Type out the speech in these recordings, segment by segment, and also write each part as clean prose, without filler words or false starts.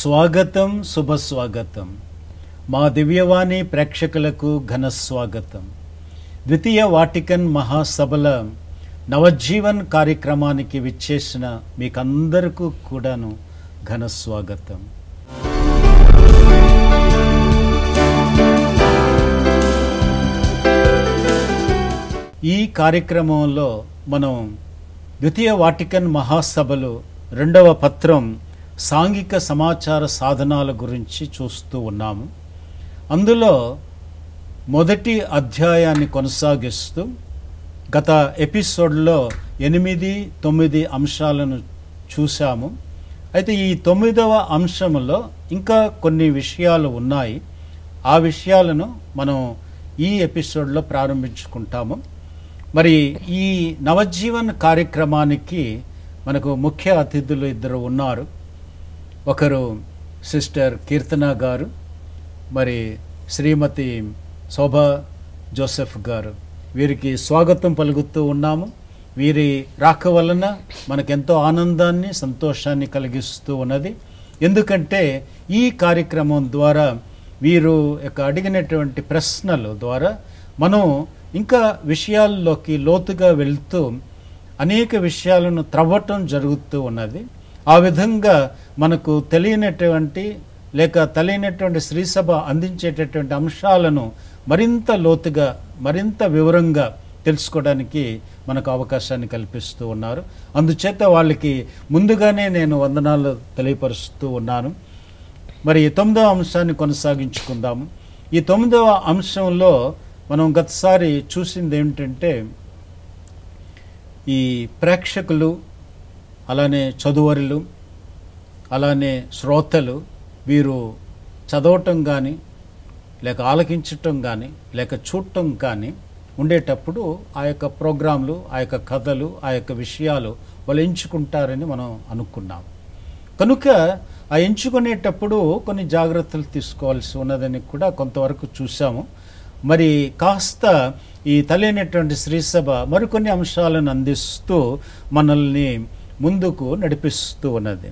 స్వాగతం, శుభస్వాగతం. మా దివ్యవాణి ప్రేక్షకులకు ఘన స్వాగతం. ద్వితీయ వాటికన్ మహాసభల నవజీవన్ కార్యక్రమానికి విచ్చేసిన మీకందరికీ కూడాను ఘన స్వాగతం. ఈ కార్యక్రమంలో మనం ద్వితీయ వాటికన్ మహాసభలు రెండవ పత్రం సాంఘిక సమాచార సాధనాల గురించి చూస్తూ ఉన్నాము. అందులో మొదటి అధ్యాయాన్ని కొనసాగిస్తూ గత ఎపిసోడ్లో 8-9 అంశాలను చూసాము. అయితే ఈ 9వ అంశంలో ఇంకా కొన్ని విషయాలు ఉన్నాయి. ఆ విషయాలను మనం ఈ ఎపిసోడ్లో ప్రారంభించుకుంటాము. మరి ఈ నవజీవన్ కార్యక్రమానికి మనకు ముఖ్య అతిథులు ఇద్దరు ఉన్నారు. ఒకరు సిస్టర్ కీర్తన గారు, మరి శ్రీమతి శోభా జోసెఫ్ గారు. వీరికి స్వాగతం పలుకుతూ ఉన్నాము. వీరి రాక వలన మనకెంతో ఆనందాన్ని, సంతోషాన్ని కలిగిస్తూ ఉన్నది. ఎందుకంటే ఈ కార్యక్రమం ద్వారా వీరు అడిగినటువంటి ప్రశ్నల ద్వారా మనం ఇంకా విషయాల్లోకి లోతుగా వెళ్తూ అనేక విషయాలను త్రవ్వటం జరుగుతూ ఉన్నది. ఆ విధంగా మనకు తెలియనటువంటి శ్రీసభ అందించేటటువంటి అంశాలను మరింత లోతుగా, మరింత వివరంగా తెలుసుకోవడానికి మనకు అవకాశాన్ని కల్పిస్తూ ఉన్నారు. అందుచేత వాళ్ళకి ముందుగానే నేను వందనాలు తెలియపరుస్తూ ఉన్నాను. మరి 9వ అంశాన్ని కొనసాగించుకుందాము. ఈ 9వ అంశంలో మనం గతసారి చూసింది ఏమిటంటే, ఈ ప్రేక్షకులు, అలానే చదువరులు, అలానే శ్రోతలు వీరు చదవటం కానీ, లేక ఆలకించటం కానీ, లేక చూడటం కానీ ఉండేటప్పుడు ఆ యొక్క ప్రోగ్రాంలు, ఆ యొక్క కథలు, ఆ యొక్క విషయాలు వాళ్ళు ఎంచుకుంటారని మనం అనుకున్నాం. కనుక ఆ ఎంచుకునేటప్పుడు కొన్ని జాగ్రత్తలు తీసుకోవాల్సి ఉన్నదని కూడా కొంతవరకు చూసాము. మరి కాస్త ఈ తల్లి శ్రీసభ మరికొన్ని అంశాలను అందిస్తూ మనల్ని ముందుకు నడిపిస్తూ ఉన్నది.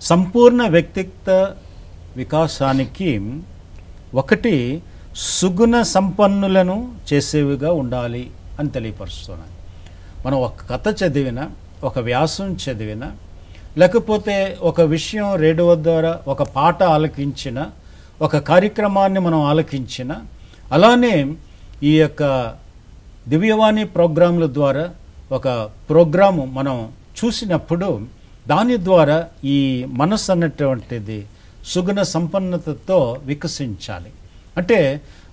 సంపూర్ణ వ్యక్తిత్వ వికాసానికి ఒకటి సుగుణ సంపన్నులను చేసేవిగా ఉండాలి అని తెలియపరుస్తున్నాను. మనం ఒక కథ చదివినా, ఒక వ్యాసం చదివినా, లేకపోతే ఒక విషయం రేడియో ద్వారా ఒక పాట ఆలకించిన, ఒక కార్యక్రమాన్ని మనం ఆలకించిన, అలానే ఈ యొక్క దివ్యవాణి ప్రోగ్రాంల ద్వారా ఒక ప్రోగ్రాము మనం చూసినప్పుడు దాని ద్వారా ఈ మనసు అన్నటువంటిది సుగుణ సంపన్నతతో వికసించాలి. అంటే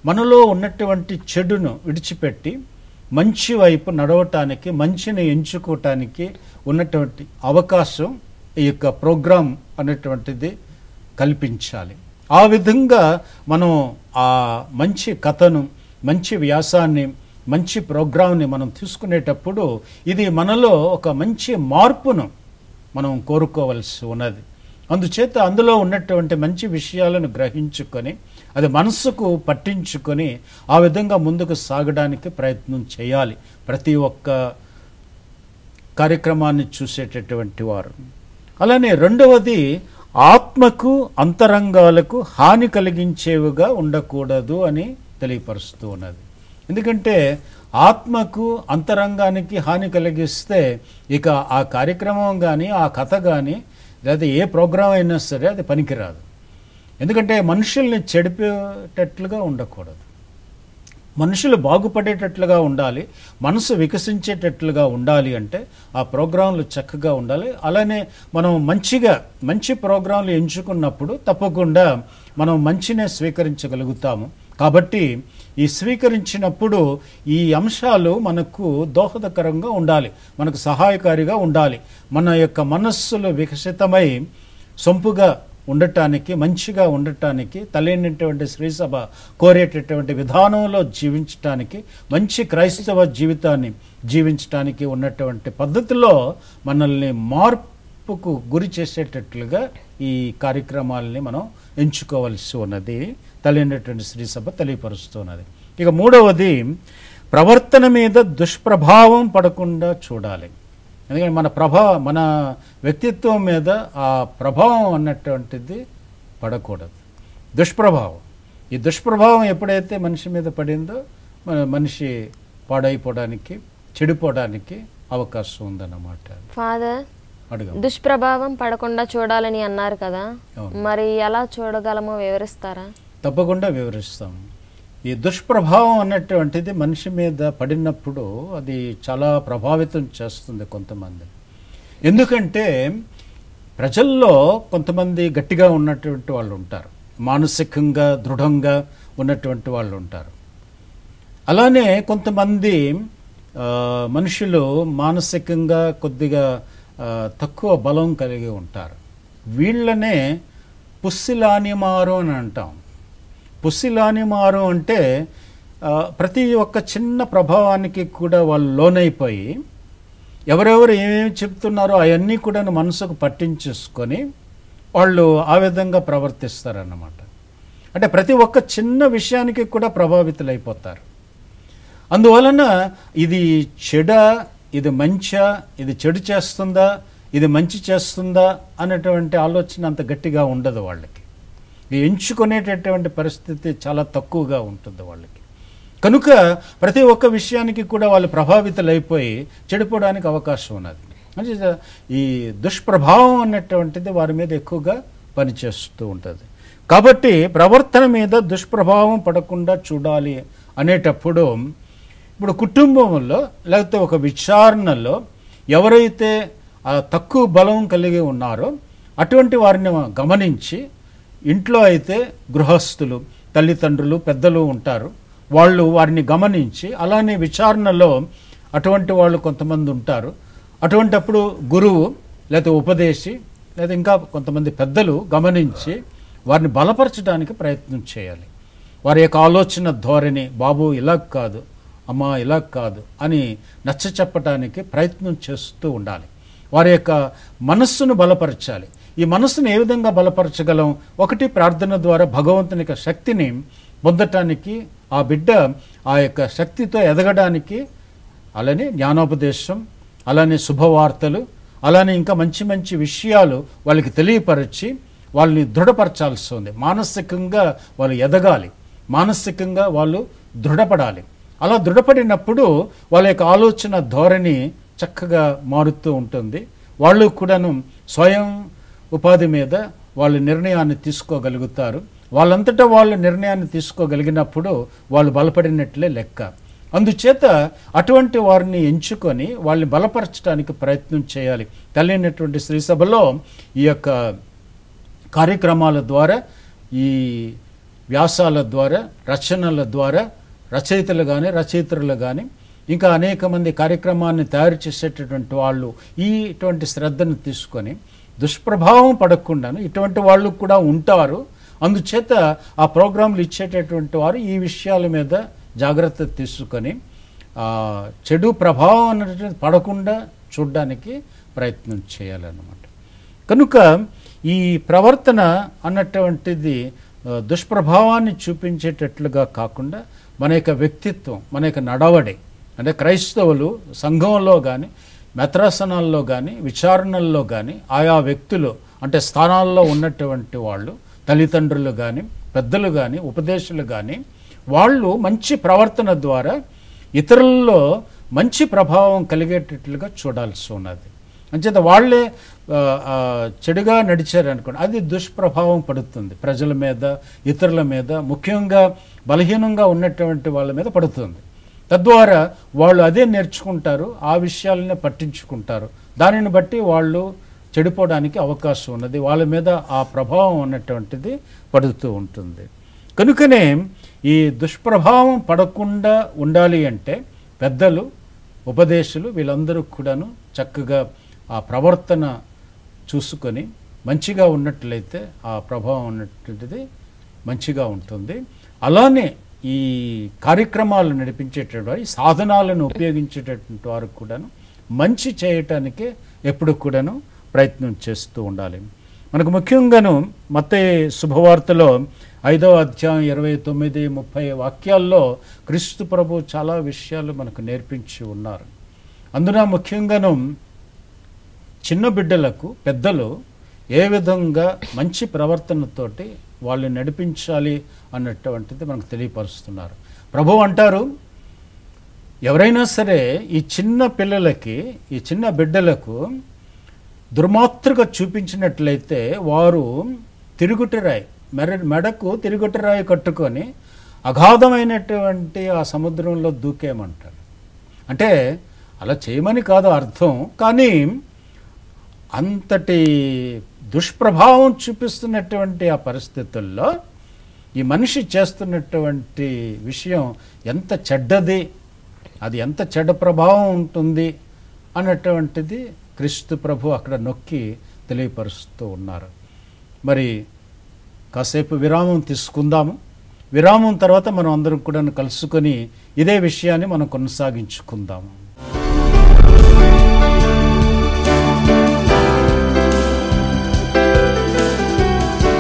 మనలో ఉన్నటువంటి చెడును విడిచిపెట్టి మంచి వైపు నడవటానికి, మంచిని ఎంచుకోవటానికి ఉన్నటువంటి అవకాశం ఈ యొక్క ప్రోగ్రాం అన్నటువంటిది కల్పించాలి. ఆ విధంగా మనం ఆ మంచి కథను, మంచి వ్యాసాన్ని, మంచి ప్రోగ్రాంని మనం తీసుకునేటప్పుడు ఇది మనలో ఒక మంచి మార్పును మనం కోరుకోవలసి ఉన్నది. అందుచేత అందులో ఉన్నటువంటి మంచి విషయాలను గ్రహించుకొని, అది మనస్సుకు పట్టించుకొని ఆ విధంగా ముందుకు సాగడానికి ప్రయత్నం చేయాలి ప్రతి ఒక్క కార్యక్రమాన్ని చూసేటటువంటి వారు. అలానే రెండవది, ఆత్మకు అంతరంగాలకు హాని కలిగించేవిగా ఉండకూడదు అని తెలియపరుస్తూ ఉన్నది. ఎందుకంటే ఆత్మకు అంతరంగానికి హాని కలిగిస్తే ఇక ఆ కార్యక్రమం కానీ, ఆ కథ కానీ, లేదా ఏ ప్రోగ్రాం అయినా సరే అది పనికిరాదు. ఎందుకంటే మనుషుల్ని చెడిపేటట్లుగా ఉండకూడదు, మనుషులు బాగుపడేటట్లుగా ఉండాలి, మనసు వికసించేటట్లుగా ఉండాలి. అంటే ఆ ప్రోగ్రాంలు చక్కగా ఉండాలి. అలానే మనం మంచి ప్రోగ్రాంలు ఎంచుకున్నప్పుడు తప్పకుండా మనం మంచినే స్వీకరించగలుగుతాము. కాబట్టి ఈ స్వీకరించినప్పుడు ఈ అంశాలు మనకు దోహదకరంగా ఉండాలి, మనకు సహాయకారిగా ఉండాలి. మన యొక్క మనస్సులు వికసితమై సొంపుగా ఉండటానికి, మంచిగా ఉండటానికి, తల్లినటువంటి శ్రీసభ కోరేటటువంటి విధానంలో జీవించటానికి, మంచి క్రైస్తవ జీవితాన్ని జీవించటానికి ఉన్నటువంటి పద్ధతిలో మనల్ని మార్పుకు గురి చేసేటట్లుగా ఈ కార్యక్రమాలని మనం ఎంచుకోవాల్సి ఉన్నది తల్లినటువంటి శ్రీసభ తెలియపరుస్తున్నది. ఇక మూడవది, ప్రవర్తన మీద దుష్ప్రభావం పడకుండా చూడాలి. ఎందుకంటే మన వ్యక్తిత్వం మీద ఆ ప్రభావం అన్నటువంటిది పడకూడదు. దుష్ప్రభావం, ఈ దుష్ప్రభావం ఎప్పుడైతే మనిషి మీద పడిందో మనిషి పాడైపోవడానికి, చెడిపోవడానికి అవకాశం ఉందన్నమాట. ఫాదర్, దుష్ప్రభావం పడకుండా చూడాలని అన్నారు కదా, మరి ఎలా చూడగలమో వివరిస్తారా? తప్పకుండా వివరిస్తాం. ఈ దుష్ప్రభావం అన్నటువంటిది మనిషి మీద పడినప్పుడు అది చాలా ప్రభావితం చేస్తుంది కొంతమంది. ఎందుకంటే ప్రజల్లో కొంతమంది గట్టిగా ఉన్నటువంటి వాళ్ళు ఉంటారు, మానసికంగా దృఢంగా ఉన్నటువంటి వాళ్ళు ఉంటారు. అలానే కొంతమంది మనుషులు మానసికంగా కొద్దిగా తక్కువ బలం కలిగి ఉంటారు. వీళ్ళనే పుస్సిలానిమారు అని అంటాం. పుస్సిలానిమారు అంటే ప్రతి ఒక్క చిన్న ప్రభావానికి కూడా వాళ్ళు లోనైపోయి ఎవరెవరు ఏమేమి చెప్తున్నారో అవన్నీ కూడా మనసుకు పట్టించేసుకొని వాళ్ళు ఆ విధంగా ప్రవర్తిస్తారన్నమాట. అంటే ప్రతి ఒక్క చిన్న విషయానికి కూడా ప్రభావితులైపోతారు. అందువలన ఇది చెడా, ఇది మంచా, ఇది చెడు చేస్తుందా, ఇది మంచి చేస్తుందా అనేటువంటి ఆలోచన అంత గట్టిగా ఉండదు వాళ్ళకి. ఎంచుకునేటటువంటి పరిస్థితి చాలా తక్కువగా ఉంటుంది వాళ్ళకి. కనుక ప్రతి ఒక్క విషయానికి కూడా వాళ్ళు ప్రభావితులైపోయి చెడిపోవడానికి అవకాశం ఉన్నది. అంటే ఈ దుష్ప్రభావం అన్నటువంటిది వారి మీద ఎక్కువగా పనిచేస్తూ ఉంటుంది. కాబట్టి ప్రవర్తన మీద దుష్ప్రభావం పడకుండా చూడాలి అనేటప్పుడు ఇప్పుడు కుటుంబంలో లేకపోతే ఒక విచారణలో ఎవరైతే తక్కువ బలం కలిగి ఉన్నారో అటువంటి వారిని గమనించి, ఇంట్లో అయితే గృహస్థులు, తల్లిదండ్రులు, పెద్దలు ఉంటారు, వాళ్ళు వారిని గమనించి, అలానే విచారణలో అటువంటి వాళ్ళు కొంతమంది ఉంటారు. అటువంటప్పుడు గురువు లేకపోతే ఉపదేశి లేదా ఇంకా కొంతమంది పెద్దలు గమనించి వారిని బలపరచడానికి ప్రయత్నం చేయాలి. వారి యొక్క ఆలోచన ధోరణి, బాబు ఇలా కాదు, అమ్మ ఇలా కాదు అని నచ్చ చెప్పడానికి ప్రయత్నం చేస్తూ ఉండాలి. వారి యొక్క మనస్సును బలపరచాలి. ఈ మనస్సును ఏ విధంగా బలపరచగలం? ఒకటి, ప్రార్థన ద్వారా భగవంతుని యొక్క శక్తిని పొందటానికి, ఆ బిడ్డ ఆ యొక్క శక్తితో ఎదగడానికి, అలానే జ్ఞానోపదేశం, అలానే శుభవార్తలు, అలానే ఇంకా మంచి మంచి విషయాలు వాళ్ళకి తెలియపరిచి వాళ్ళని దృఢపరచాల్సి ఉంది. మానసికంగా వాళ్ళు ఎదగాలి, మానసికంగా వాళ్ళు దృఢపడాలి. అలా దృఢపడినప్పుడు వాళ్ళ యొక్క ఆలోచన ధోరణి చక్కగా మారుతూ ఉంటుంది. వాళ్ళు కూడాను స్వయం ఉపాధి మీద వాళ్ళు నిర్ణయాన్ని తీసుకోగలుగుతారు. వాళ్ళంతటా వాళ్ళు నిర్ణయాన్ని తీసుకోగలిగినప్పుడు వాళ్ళు బలపడినట్లే లెక్క. అందుచేత అటువంటి వారిని ఎంచుకొని వాళ్ళని బలపరచడానికి ప్రయత్నం చేయాలి. తల్లినటువంటి శ్రీసభలో ఈ యొక్క కార్యక్రమాల ద్వారా, ఈ వ్యాసాల ద్వారా, రచనల ద్వారా, రచయితలు కానీ రచయితలు కానీ ఇంకా అనేక మంది కార్యక్రమాన్ని తయారు చేసేటటువంటి వాళ్ళు ఇటువంటి శ్రద్ధను తీసుకొని దుష్ప్రభావం పడకుండాను ఇటువంటి వాళ్ళు కూడా ఉంటారు. అందుచేత ఆ ప్రోగ్రాంలు ఇచ్చేటటువంటి వారు ఈ విషయాల మీద జాగ్రత్త తీసుకొని చెడు ప్రభావం అన్నటువంటి పడకుండా చూడడానికి ప్రయత్నం చేయాలన్నమాట. కనుక ఈ ప్రవర్తన అన్నటువంటిది దుష్ప్రభావాన్ని చూపించేటట్లుగా కాకుండా మన యొక్క వ్యక్తిత్వం, మన యొక్క నడవడి, అంటే క్రైస్తవులు సంఘంలో కానీ, మెత్రాసనాల్లో కానీ, విచారణల్లో కానీ ఆయా వ్యక్తులు అంటే స్థానాల్లో ఉన్నటువంటి వాళ్ళు, తల్లిదండ్రులు కానీ, పెద్దలు కానీ, ఉపదేశులు కానీ, వాళ్ళు మంచి ప్రవర్తన ద్వారా ఇతరుల్లో మంచి ప్రభావం కలిగేటట్లుగా చూడాల్సి ఉన్నది. అంచేత వాళ్ళే చెడుగా నడిచారనుకోండి, అది దుష్ప్రభావం పడుతుంది ప్రజల మీద, ఇతరుల మీద, ముఖ్యంగా బలహీనంగా ఉన్నటువంటి వాళ్ళ మీద పడుతుంది. తద్వారా వాళ్ళు అదే నేర్చుకుంటారు, ఆ విషయాలనే పట్టించుకుంటారు. దానిని బట్టి వాళ్ళు చెడిపోవడానికి అవకాశం ఉన్నది. వాళ్ళ మీద ఆ ప్రభావం అన్నటువంటిది పడుతూ ఉంటుంది. కనుకనే ఈ దుష్ప్రభావం పడకుండా ఉండాలి అంటే పెద్దలు, ఉపదేశులు వీళ్ళందరూ కూడాను చక్కగా ఆ ప్రవర్తన చూసుకొని మంచిగా ఉన్నట్లయితే ఆ ప్రభావం ఉన్నటువంటిది మంచిగా ఉంటుంది. అలానే ఈ కార్యక్రమాలు నడిపించేటటువంటి వారు, సాధనాలను ఉపయోగించేటటువంటి వారు కూడాను మంచి చేయటానికే ఎప్పుడు కూడాను ప్రయత్నం చేస్తూ ఉండాలి. మనకు ముఖ్యంగాను మత్తయి శుభవార్తలో 5వ అధ్యాయం 29, 30 వాక్యాల్లో క్రీస్తు ప్రభు చాలా విషయాలు మనకు నేర్పించి ఉన్నారు. అందున ముఖ్యంగాను చిన్న బిడ్డలకు పెద్దలు ఏ విధంగా మంచి ప్రవర్తనతోటి వాళ్ళు నడిపించాలి అన్నటువంటిది మనకు తెలియపరుస్తున్నారు. ప్రభు అంటారు, ఎవరైనా సరే ఈ చిన్న పిల్లలకి, ఈ చిన్న బిడ్డలకు దుర్మాతృక చూపించినట్లయితే వారు తిరుగుటిరాయి, మెడకు తిరుగుటిరాయి కట్టుకొని అగాధమైనటువంటి ఆ సముద్రంలో దూకేయమంటాడు. అంటే అలా చేయమని కాదు అర్థం, కానీ అంతటి దుష్ప్రభావం చూపిస్తున్నటువంటి ఆ పరిస్థితుల్లో ఈ మనిషి చేస్తున్నటువంటి విషయం ఎంత చెడ్డది, అది ఎంత చెడ్డ ప్రభావం ఉంటుంది అన్నటువంటిది క్రీస్తు ప్రభు అక్కడ నొక్కి తెలియపరుస్తూ ఉన్నారు. మరి కాసేపు విరామం తీసుకుందాము. విరామం తర్వాత మనం అందరం కూడా కలుసుకొని ఇదే విషయాన్ని మనం కొనసాగించుకుందాము.